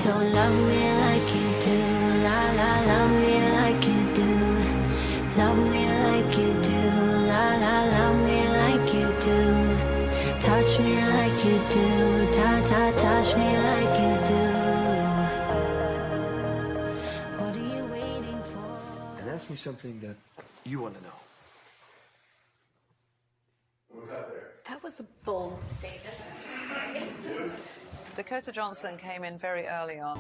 So love me like you do, la la, love me like you do. Love me like you do, la la, love me like you do. Touch me like you do, touch me like you do. What are you waiting for? And ask me something that you want to know. That was a bold statement. Dakota Johnson came in very early on.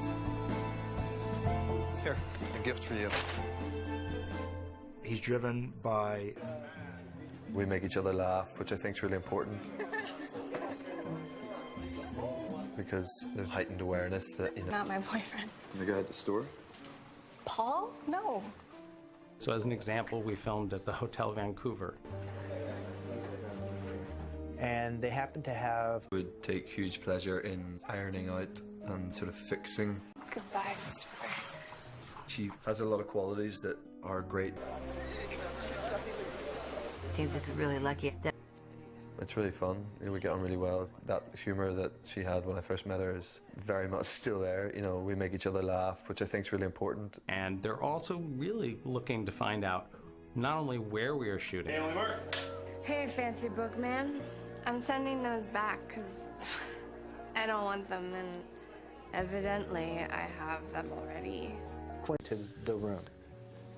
Here, a gift for you. He's driven by... We make each other laugh, which I think is really important. Because there's heightened awareness that, you know... Not my boyfriend. The guy at the store? Paul? No. So as an example, we filmed at the Hotel Vancouver. And they happen to have... Would take huge pleasure in ironing out and sort of fixing. Goodbye, Christopher. She has a lot of qualities that are great. I think this is really lucky. It's really fun. You know, we get on really well. That humor that she had when I first met her is very much still there. You know, we make each other laugh, which I think is really important. And they're also really looking to find out not only where we are shooting. Hey, fancy book man. I'm sending those back because I don't want them, and evidently I have them already. Went to the room.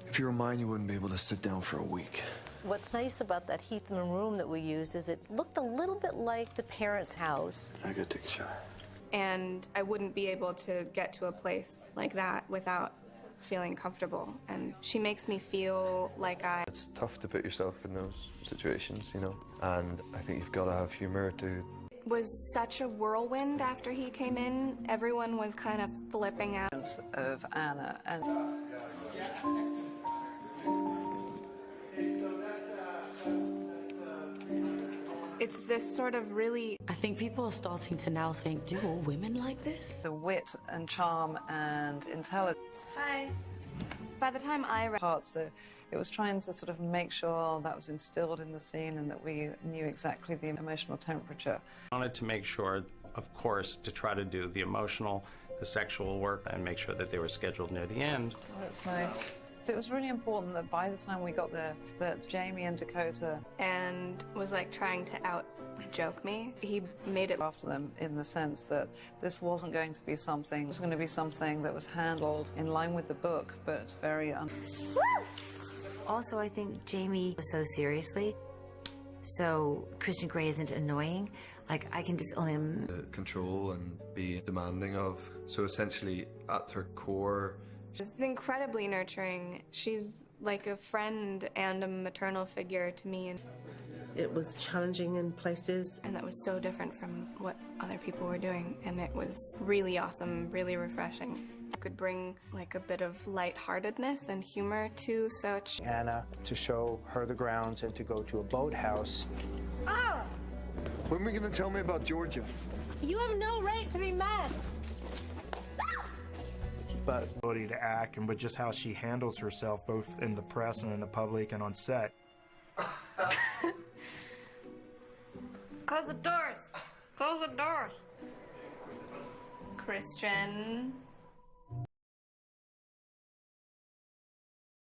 If you were mine, you wouldn't be able to sit down for a week. What's nice about that Heathman room that we used is it looked a little bit like the parents' house. I gotta take a shower. And I wouldn't be able to get to a place like that without feeling comfortable. And she makes me feel like It's tough to put yourself in those situations, you know, and I think you've got to have humor to... was such a whirlwind after he came in. Everyone was kind of flipping out. Of Anna and It's this sort of really... I think people are starting to now think, do all women like this? the wit and charm and intelligence Hi. By the time I read... part, so it was trying to sort of make sure that was instilled in the scene and that we knew exactly the emotional temperature. I wanted to make sure, of course, to try to do the emotional, the sexual work, and make sure that they were scheduled near the end. Oh, that's nice. So it was really important that by the time we got there, that Jamie and Dakota and was like trying to out-joke me. He made it... after them in the sense that this wasn't going to be something, it was going to be something that was handled in line with the book, but very Also, I think Jamie was so seriously, so Christian Grey isn't annoying. Like, I can just only... control and be demanding of. So essentially, at her core... She's incredibly nurturing. She's like a friend and a maternal figure to me. It was challenging in places. And that was so different from what other people were doing. And it was really awesome, really refreshing. I could bring like a bit of lightheartedness and humor to such. Anna to show her the grounds and to go to a boathouse. Oh! When are you going to tell me about Georgia? You have no right to be mad! But Ability to act and with just how she handles herself, both in the press and in the public and on set. Close the doors! Close the doors! Christian.